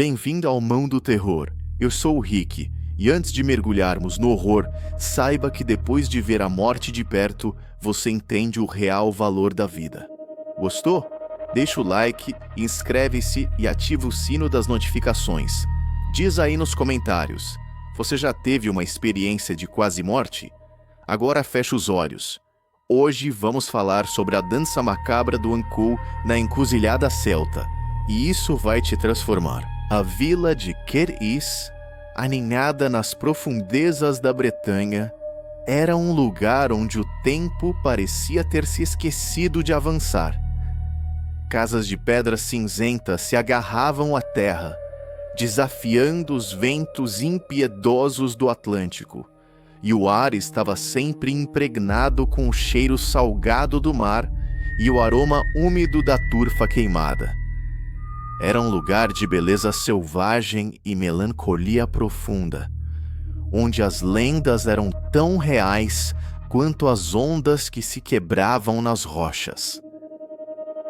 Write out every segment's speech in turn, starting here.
Bem-vindo ao Mão do Terror. Eu sou o Rick, e antes de mergulharmos no horror, saiba que depois de ver a morte de perto, você entende o real valor da vida. Gostou? Deixa o like, inscreve-se e ativa o sino das notificações. Diz aí nos comentários, você já teve uma experiência de quase morte? Agora fecha os olhos. Hoje vamos falar sobre a dança macabra do Ankou na encruzilhada celta, e isso vai te transformar. A vila de Quer-Is, aninhada nas profundezas da Bretanha, era um lugar onde o tempo parecia ter se esquecido de avançar. Casas de pedra cinzenta se agarravam à terra, desafiando os ventos impiedosos do Atlântico, e o ar estava sempre impregnado com o cheiro salgado do mar e o aroma úmido da turfa queimada. Era um lugar de beleza selvagem e melancolia profunda, onde as lendas eram tão reais quanto as ondas que se quebravam nas rochas.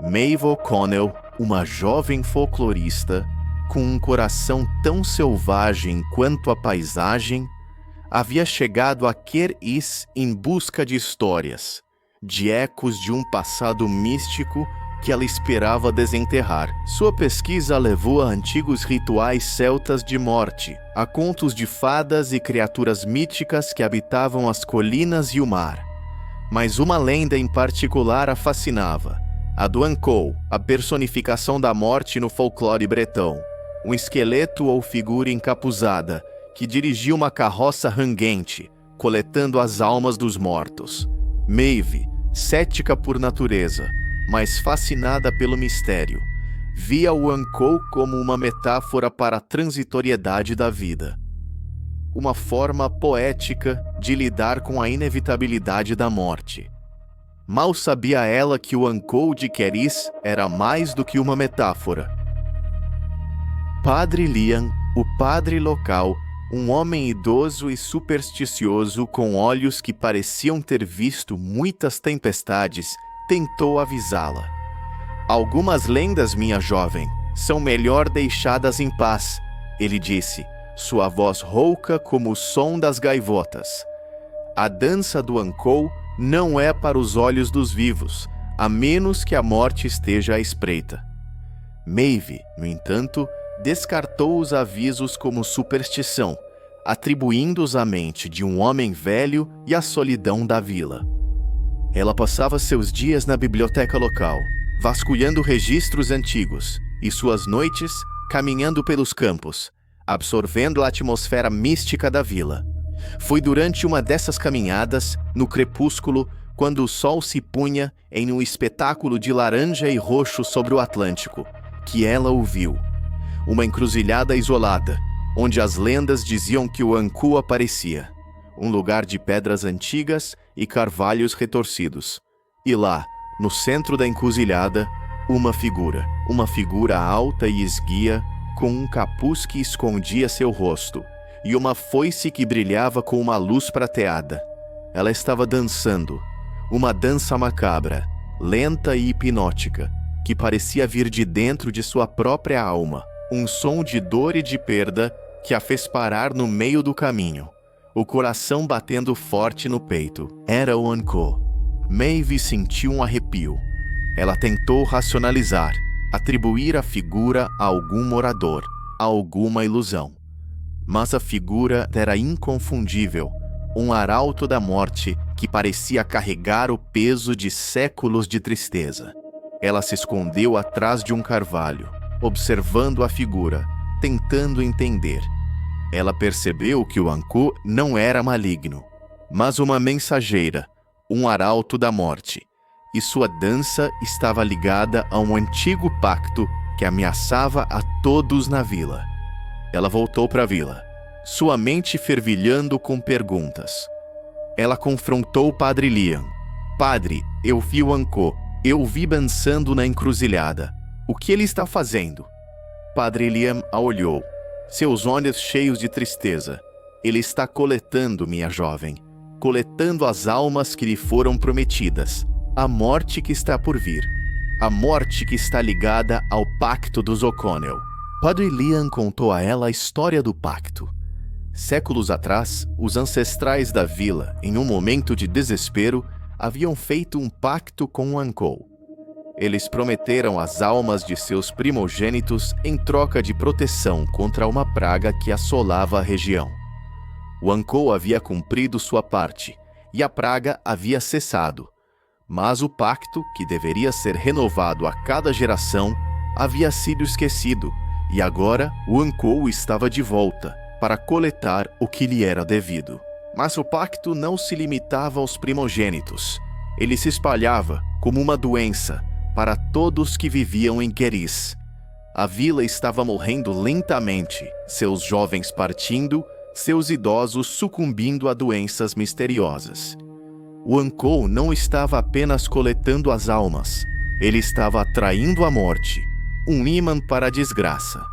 Maeve O'Connell, uma jovem folclorista, com um coração tão selvagem quanto a paisagem, havia chegado a Quer-Is em busca de histórias, de ecos de um passado místico que ela esperava desenterrar. Sua pesquisa levou a antigos rituais celtas de morte, a contos de fadas e criaturas míticas que habitavam as colinas e o mar. Mas uma lenda em particular a fascinava, a do Ankou, a personificação da morte no folclore bretão. Um esqueleto ou figura encapuzada que dirigia uma carroça ranguente, coletando as almas dos mortos. Maeve, cética por natureza, mas fascinada pelo mistério, via o Ankou como uma metáfora para a transitoriedade da vida. Uma forma poética de lidar com a inevitabilidade da morte. Mal sabia ela que o Ankou de Quer-Is era mais do que uma metáfora. Padre Liam, o padre local, um homem idoso e supersticioso com olhos que pareciam ter visto muitas tempestades, tentou avisá-la. Algumas lendas, minha jovem, são melhor deixadas em paz, ele disse, sua voz rouca como o som das gaivotas. A dança do Ankou não é para os olhos dos vivos, a menos que a morte esteja à espreita. Maeve, no entanto, descartou os avisos como superstição, atribuindo-os à mente de um homem velho e à solidão da vila. Ela passava seus dias na biblioteca local, vasculhando registros antigos, e suas noites caminhando pelos campos, absorvendo a atmosfera mística da vila. Foi durante uma dessas caminhadas, no crepúsculo, quando o sol se punha em um espetáculo de laranja e roxo sobre o Atlântico, que ela ouviu. Uma encruzilhada isolada, onde as lendas diziam que o Ankou aparecia. Um lugar de pedras antigas e carvalhos retorcidos. E lá, no centro da encruzilhada, uma figura alta e esguia, com um capuz que escondia seu rosto, e uma foice que brilhava com uma luz prateada. Ela estava dançando, uma dança macabra, lenta e hipnótica, que parecia vir de dentro de sua própria alma, um som de dor e de perda que a fez parar no meio do caminho, o coração batendo forte no peito. Era o Ankou. Maeve sentiu um arrepio. Ela tentou racionalizar, atribuir a figura a algum morador, a alguma ilusão. Mas a figura era inconfundível, um arauto da morte que parecia carregar o peso de séculos de tristeza. Ela se escondeu atrás de um carvalho, observando a figura, tentando entender. Ela percebeu que o Ankou não era maligno, mas uma mensageira, um arauto da morte, e sua dança estava ligada a um antigo pacto que ameaçava a todos na vila. Ela voltou para a vila, sua mente fervilhando com perguntas. Ela confrontou o Padre Liam. Padre, eu vi o Ankou, eu o vi dançando na encruzilhada. O que ele está fazendo? Padre Liam a olhou, seus olhos cheios de tristeza. Ele está coletando, minha jovem, coletando as almas que lhe foram prometidas, a morte que está por vir, a morte que está ligada ao pacto dos O'Connell. Padre Liam contou a ela a história do pacto. Séculos atrás, os ancestrais da vila, em um momento de desespero, haviam feito um pacto com o Ankou. Eles prometeram as almas de seus primogênitos em troca de proteção contra uma praga que assolava a região. O Ankou havia cumprido sua parte, e a praga havia cessado. Mas o pacto, que deveria ser renovado a cada geração, havia sido esquecido, e agora o Ankou estava de volta para coletar o que lhe era devido. Mas o pacto não se limitava aos primogênitos. Ele se espalhava como uma doença para todos que viviam em Keris. A vila estava morrendo lentamente, seus jovens partindo, seus idosos sucumbindo a doenças misteriosas. O Ankou não estava apenas coletando as almas, ele estava atraindo a morte, um ímã para a desgraça.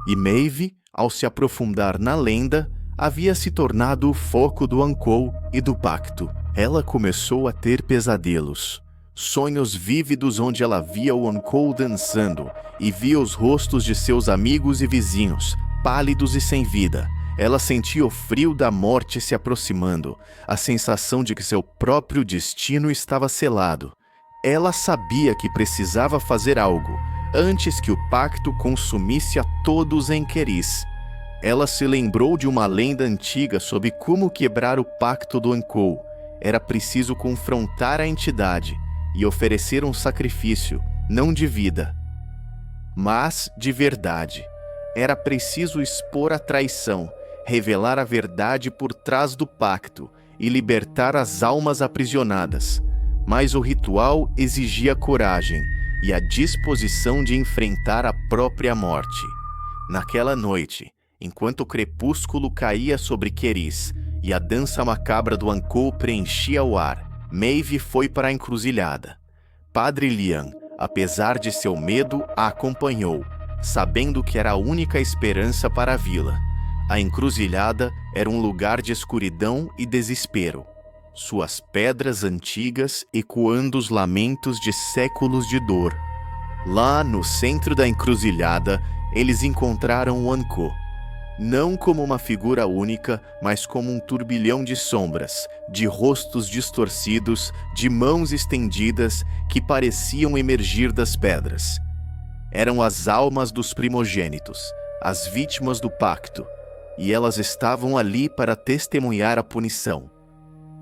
E Maeve, ao se aprofundar na lenda, havia se tornado o foco do Ankou e do pacto. Ela começou a ter pesadelos. Sonhos vívidos onde ela via o Ankou dançando e via os rostos de seus amigos e vizinhos, pálidos e sem vida. Ela sentia o frio da morte se aproximando, a sensação de que seu próprio destino estava selado. Ela sabia que precisava fazer algo, antes que o pacto consumisse a todos em Keris. Ela se lembrou de uma lenda antiga sobre como quebrar o pacto do Ankou. Era preciso confrontar a entidade e oferecer um sacrifício, não de vida, mas de verdade. Era preciso expor a traição, revelar a verdade por trás do pacto e libertar as almas aprisionadas. Mas o ritual exigia coragem e a disposição de enfrentar a própria morte. Naquela noite, enquanto o crepúsculo caía sobre Keris e a dança macabra do Ankou preenchia o ar, Maeve foi para a encruzilhada. Padre Liam, apesar de seu medo, a acompanhou, sabendo que era a única esperança para a vila. A encruzilhada era um lugar de escuridão e desespero, suas pedras antigas ecoando os lamentos de séculos de dor. Lá no centro da encruzilhada, eles encontraram o Ankou. Não como uma figura única, mas como um turbilhão de sombras, de rostos distorcidos, de mãos estendidas que pareciam emergir das pedras. Eram as almas dos primogênitos, as vítimas do pacto, e elas estavam ali para testemunhar a punição.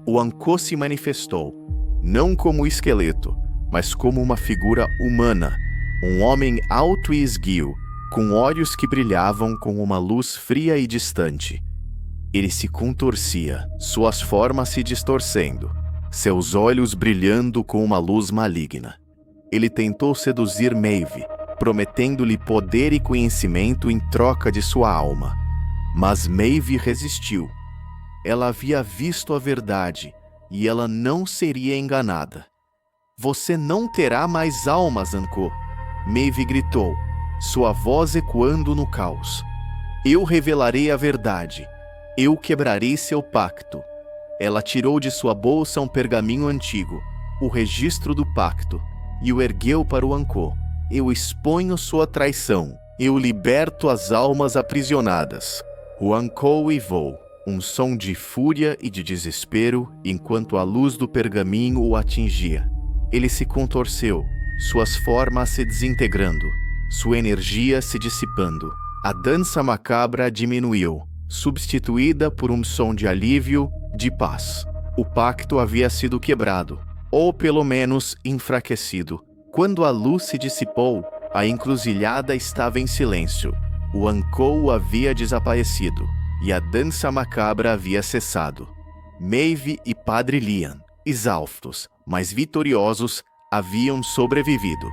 O Ankou se manifestou, não como esqueleto, mas como uma figura humana, um homem alto e esguio, com olhos que brilhavam com uma luz fria e distante. Ele se contorcia, suas formas se distorcendo, seus olhos brilhando com uma luz maligna. Ele tentou seduzir Maeve, prometendo-lhe poder e conhecimento em troca de sua alma. Mas Maeve resistiu. Ela havia visto a verdade, e ela não seria enganada. "Você não terá mais almas, Ankou", Maeve gritou, sua voz ecoando no caos. "Eu revelarei a verdade. Eu quebrarei seu pacto." Ela tirou de sua bolsa um pergaminho antigo, o registro do pacto, e o ergueu para o Ankou. "Eu exponho sua traição. Eu liberto as almas aprisionadas." O Ankou uivou, um som de fúria e de desespero, enquanto a luz do pergaminho o atingia. Ele se contorceu, suas formas se desintegrando, sua energia se dissipando. A dança macabra diminuiu, substituída por um som de alívio, de paz. O pacto havia sido quebrado, ou pelo menos enfraquecido. Quando a luz se dissipou, a encruzilhada estava em silêncio. O Ankou havia desaparecido, e a dança macabra havia cessado. Maeve e Padre Liam, exaustos, mas vitoriosos, haviam sobrevivido.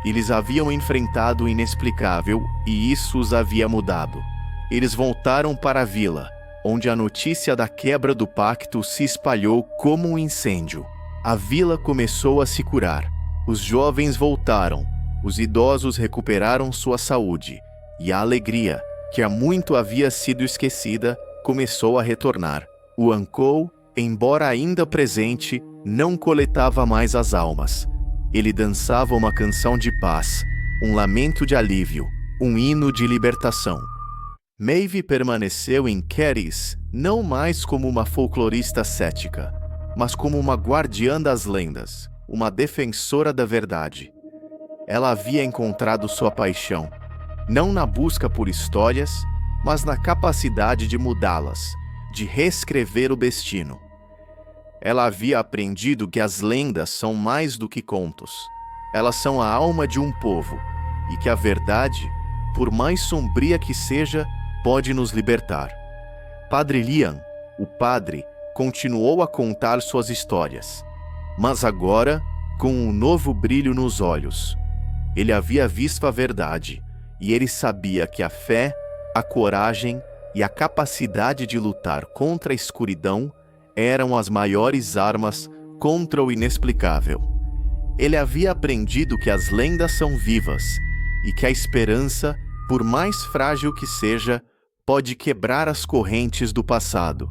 Eles haviam enfrentado o inexplicável e isso os havia mudado. Eles voltaram para a vila, onde a notícia da quebra do pacto se espalhou como um incêndio. A vila começou a se curar. Os jovens voltaram, os idosos recuperaram sua saúde, e a alegria, que há muito havia sido esquecida, começou a retornar. O Ankou, embora ainda presente, não coletava mais as almas. Ele dançava uma canção de paz, um lamento de alívio, um hino de libertação. Maeve permaneceu em Caris não mais como uma folclorista cética, mas como uma guardiã das lendas, uma defensora da verdade. Ela havia encontrado sua paixão, não na busca por histórias, mas na capacidade de mudá-las, de reescrever o destino. Ela havia aprendido que as lendas são mais do que contos. Elas são a alma de um povo, e que a verdade, por mais sombria que seja, pode nos libertar. Padre Liam, o padre, continuou a contar suas histórias, mas agora com um novo brilho nos olhos. Ele havia visto a verdade, e ele sabia que a fé, a coragem e a capacidade de lutar contra a escuridão eram as maiores armas contra o inexplicável. Ele havia aprendido que as lendas são vivas e que a esperança, por mais frágil que seja, pode quebrar as correntes do passado.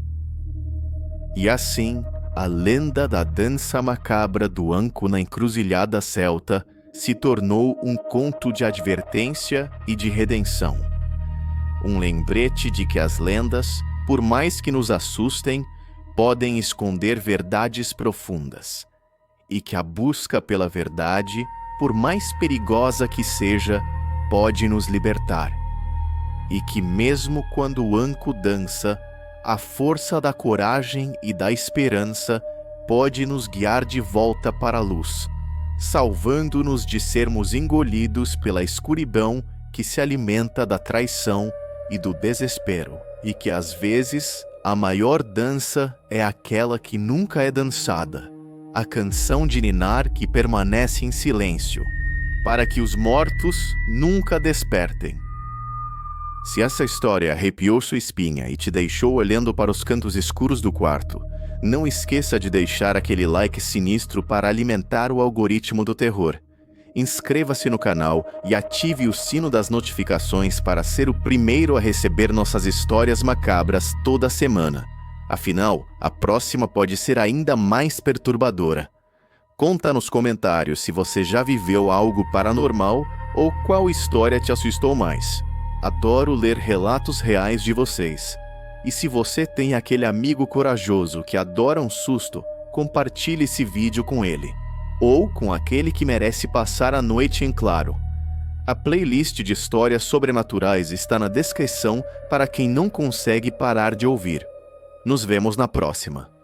E assim, a lenda da dança macabra do anco na encruzilhada celta se tornou um conto de advertência e de redenção. Um lembrete de que as lendas, por mais que nos assustem, podem esconder verdades profundas, e que a busca pela verdade, por mais perigosa que seja, pode nos libertar. E que mesmo quando o anco dança, a força da coragem e da esperança pode nos guiar de volta para a luz, salvando-nos de sermos engolidos pela escuridão que se alimenta da traição e do desespero, e que às vezes a maior dança é aquela que nunca é dançada, a canção de ninar que permanece em silêncio, para que os mortos nunca despertem. Se essa história arrepiou sua espinha e te deixou olhando para os cantos escuros do quarto, não esqueça de deixar aquele like sinistro para alimentar o algoritmo do terror. Inscreva-se no canal e ative o sino das notificações para ser o primeiro a receber nossas histórias macabras toda semana. Afinal, a próxima pode ser ainda mais perturbadora. Conta nos comentários se você já viveu algo paranormal ou qual história te assustou mais. Adoro ler relatos reais de vocês. E se você tem aquele amigo corajoso que adora um susto, compartilhe esse vídeo com ele. Ou com aquele que merece passar a noite em claro. A playlist de histórias sobrenaturais está na descrição para quem não consegue parar de ouvir. Nos vemos na próxima.